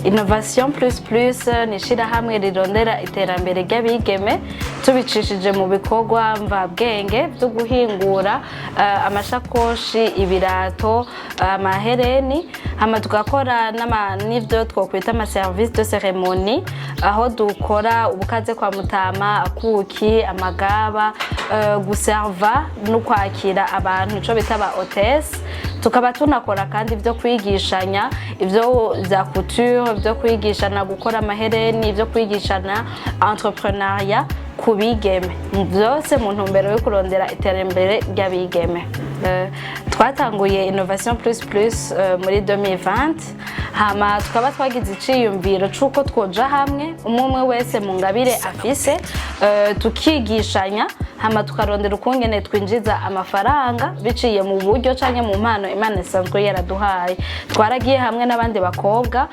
Innovation plus plus ni ishirahamwe rirondera iterambere ry'abigeme tubicishije mu bikorwa mvabwenge byo guhingura amashakoshi, ibirato, amahereni, hama tugakora n'ivyo twokwita ama service de cérémonie aho dukora ubukaze kwa mutama, akuki, amagaba, guserva no kwakira abantu ico bita ba hôtesse. Tukaba tunakora kandi ibyo kwigishanya, ibyo za couture, ibyo kwigishana gukora amahereni, ibyo kwigishana entrepreneuriat ku bigeme, byose mu ntumbero yo kurondera iterambere ry'abigeme. Twatanguye Innovation plus plus muri 2020, hama tukaba twagize iciyumviro c'uko twoja hamwe umwe wese mu ngabire afise, tukigishanya hama tukarondera ukungene twinjiza amafaranga biciye mu buryo canke mu mpano Imana isanzwe yaraduhaye. Twaragiye hamwe n'abandi bakobwa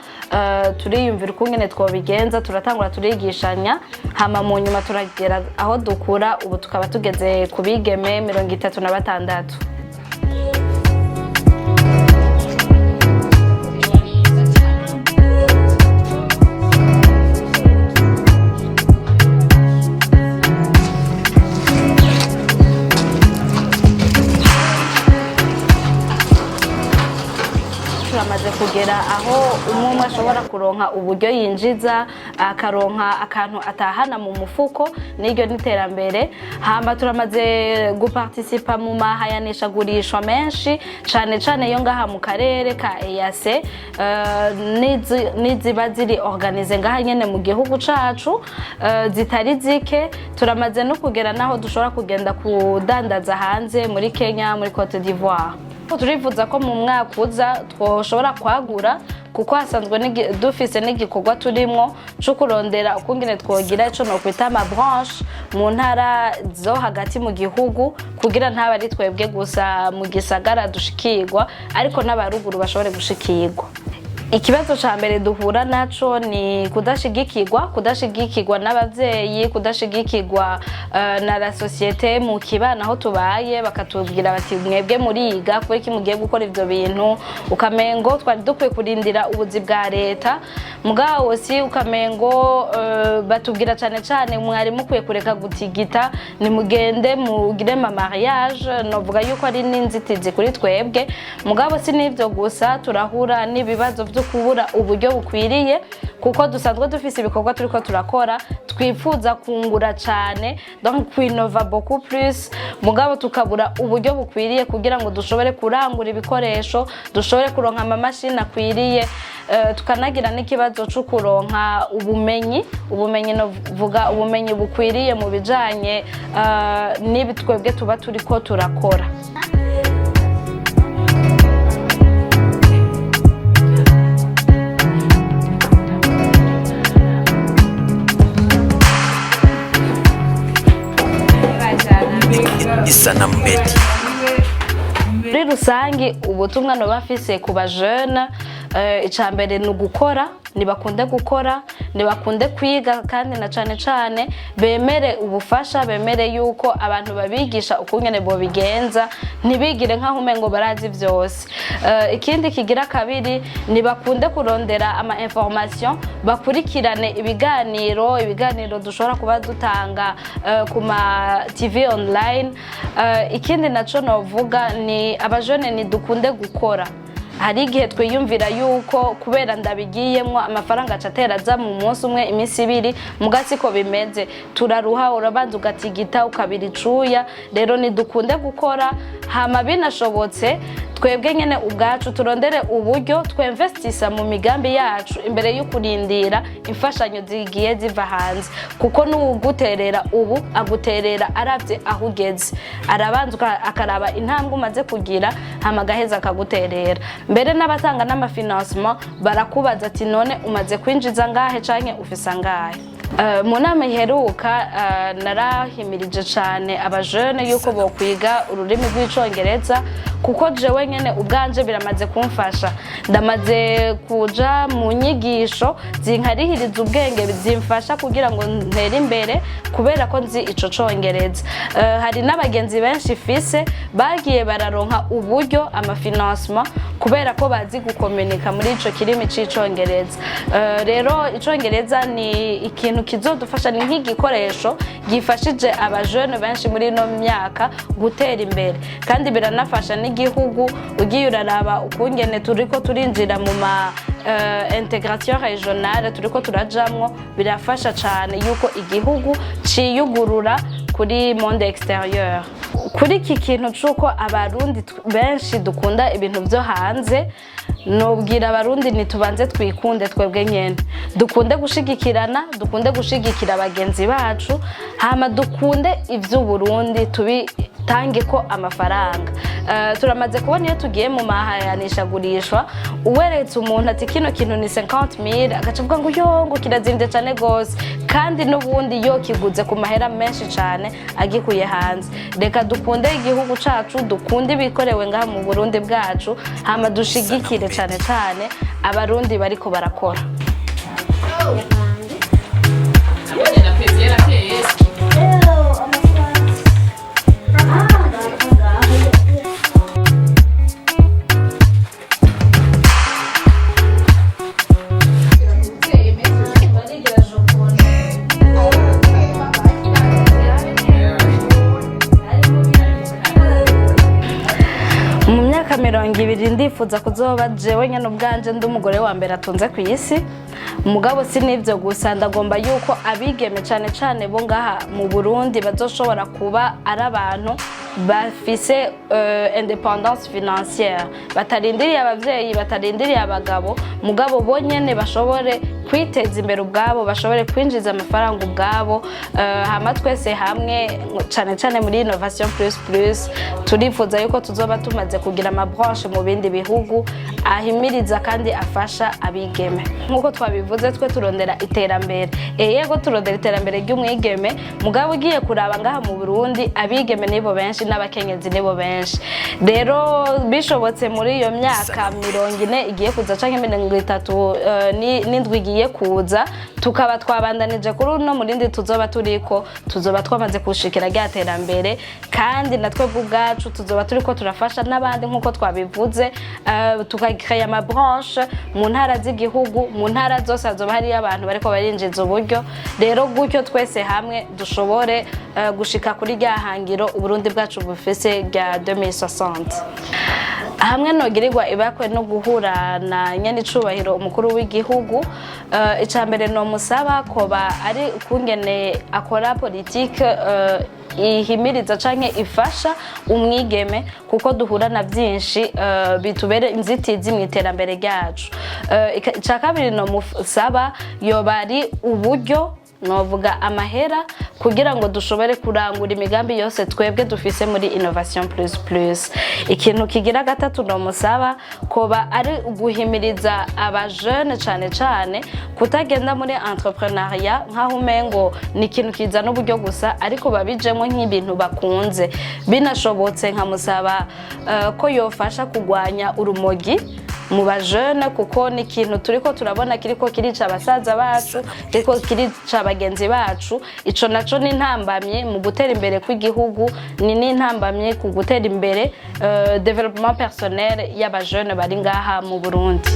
turiyumvira ukungene twobigenza, turatangura turigishanya, hama mu nyuma turagera aho dukura, ubu tukaba tugeze ku bigeme 36. Turamaze kugera aho umwe ashobora kuronka uburyo yinjiza, akaronka akantu atahana mu mufuko, n'iryo n'iterambere. Hama turamaze guparticipa mu mahayanishagurishwa menshi cane yo ngaha mu karere ka EAC, niziba ziri organize ngaha nyene mu gihugu cacu, zitari zike. Turamaze no kugera naho dushobora kugenda kudandaza hanze muri Kenya, muri Cote d'Ivoire. Turifuza ko mu mwaka uza twoshobora kwagura, kuko hasanzwe dufise n'igikorwa turimwo cyo kurondera ukungene twogira ico no kwita ama branche mu ntara zo hagati mu gihugu, kugira ntaba ari twebwe gusa mu gisagara dushikirwa, ariko n'abaruguru bashobore gushikirwa. Ikibazo ca mbere duhura naco ni kudashigikirwa n'abavyeyi, kudashigikirwa na la société mu kibana aho tubaye, bakatubwira bati mwebwe muriga kubera iki mugiye gukora ivyo bintu, ukamengo twari dukwiye kurindira ubuzi bwa leta, mugabo si ukamengo batubwira cane mwari mukwiye kureka gutigita, ni mugende mugire ma mariage. Novuga yuko ari n'inzitizi kuri twebwe, mugabo si n'ivyo gusa, turahura n'ibibazo kubura uburyo bukwiriye, kuko dusanzwe dufise ibikorwa turiko turakora, twifuza kungura cane, donc kwinova beaucoup plus, mugabo tukabura uburyo bukwiriye kugira ngo dushobore kurangura ibikoresho, dushobore kuronka ama mashini akwiriye. Tukanagira n'ikibazo cyo kuronka ubumenyi novuga ubumenyi bukwiriye mu bijanye n'ibitwebwe tuba turiko turakora. Isanamu Media. Muri rusangi ubutumwa no bafise ku bajeune, icambere ni gukora, nibakunde gukora, nibakunde kwiga, kandi na cane bemere ubufasha, bemere yuko abantu babigisha ukungene bo bigenza, ntibigire nkaho umengo barazi vyose. Ikindi kigira kabiri, nibakunde kurondera ama information, bakurikirane ibiganiro dushobora kuba dutanga ku ma TV online. Ikindi naco novuga ni abajone ni dukunde gukora. Hari igihe twiyumvira yuko kubera ndabigiyemwo amafaranga acateraza mu munsi umwe imisi ibiri, mugasi ko bimeze, turaruha, urabanza ugatigita ukabira icuya. Rero ni dukunde gukora, hama binashobotse twebwe nyene ubwacu turondere uburyo twinvestisa mu migambi yacu imbere yo kurindira imfashanyo zigiye ziva hanze, kuko n'uguterera ubu aguterera aravye aho ugeze, arabanza akaraba intambwe umaze kugira, hama gaheza akaguterera. Mbere n'abatanga n'amafinancement barakubaza ati none umaze kwinjiza ngahe canke ufisa ngahe. Mu nama iheruka narahimirije cane abajene yuko bokwiga ururimi rw'icongereza, kuko jewe nyene ubwanje biramaze kumfasha ndamaze kuja mu nyigisho zinkarihiriza ubwenge zimfasha kugira ngo ntere imbere kubera ko nzi ico congereza hari n'abagenzi benshi fise bagiye bararonka uburyo amafinancement kubera ko bazi gukomunika muri ico kirimi c'icongereza rero icongereza ni ikintu kizodufasha ni nk'igikoresho gifashije abajene benshi muri no myaka gutera imbere kandi biranafasha n'igihugu ugiye uraraba ukungene turiko turinjira mu ma intégration régionale turiko turajamwo birafasha cyane yuko igihugu ciyugurura kuri monde extérieur kuri iki kintu cuko abarundi benshi dukunda ibintu byo hanze nobwira abarundi nitubanze twikunde twebwe nyene dukunde gushigikirana dukunde gushigikira abagenzi bacu hama dukunde ivy'uburundi tubitange ko amafaranga turamaze kubona iyo tugiye mu mahayanishagurishwa uweretse umuntu ati kino kintu ni 50,000 agacavuga ngo yongo kirazimvye cyane gose kandi n'ubundi yo kiguze ku mahera menshi cyane agikuye hanze reka dukunde igihugu cacu dukunde bikorewe ngaha mu Burundi bwacu hama dushigikire cyane cyane abarundi bariko barakora ibiri ndifuza kuzoba jewe nyene ubwanje ndi umugore wa mbere atunze ku isi umugabo sinivyo gusa ndagomba yuko abigeme cyane cyane bo ngaha mu Burundi bazoshobora kuba ari abantu bafise independance financière batarindiriye abavyeyi batarindiriye abagabo mugabo bonyene bashobore kwiteza imbere ubwabo bashobore kwinjiza amafaranga ubwabo hama twese hamwe cyane cyane muri innovation plus turifuza yuko tuzoba tumaze kugira ama branche mu bindi bihugu ahimiriza kandi afasha abigeme nkuko twabivuze twe turondera iterambere yego turondera iterambere ry'umwigeme mugabo ugiye kuraba ngaha mu Burundi abigeme nibo benshi n'abakenyezi nibo benshi rero bishobotse muri iyo myaka 40 igiye kuza canke 30 n'indwi igiye kuza tukaba twabandanije kuri no murindi tuzoba turiko tuzoba twamaze kushikira ryaterambere kandi natwe bwacu tuzoba turiko turafasha n'abandi nkuko twabivuze tukagikaya ama branche mu ntara z'igihugu mu ntara zose azoba hari abantu bariko barinjiza uburyo rero gutyo twese hamwe dushobore gushika kuri ryahangiro Uburundi bwacu bufise rya 2060 hamwe nogirirwa ibakwe no guhura na nyene icubahiro umukuru w'igihugu icambere no musaba koba ari kungene akora politique ihimiriza canke ifasha umwigeme kuko duhura na byinshi bitubere inzitizi mu iterambere ryacu icakabiri no musaba yobari uburyo novuga amahera kugira ngo dushobore kurangura imigambi yose twebwe dufise muri innovation plus ikintu kigira gatatu no musaba koba ari guhimiriza abajene cyane kutagenda muri entrepreneuriat nkaho umengo ni ikintu kiza n'uburyo gusa ariko babijemo nk'ibintu bakunze binashobotse nka musaba ko yofasha kugwanya urumogi mu bajene kuko ni ikintu turiko turabona kiriko kirica abasaza bacu kiriko kirica abagenzi bacu ico naco ni ntambamye mu gutera imbere kw'igihugu ni ntambamye ku gutera imbere développement personnel y'abajene bari ngaha mu Burundi.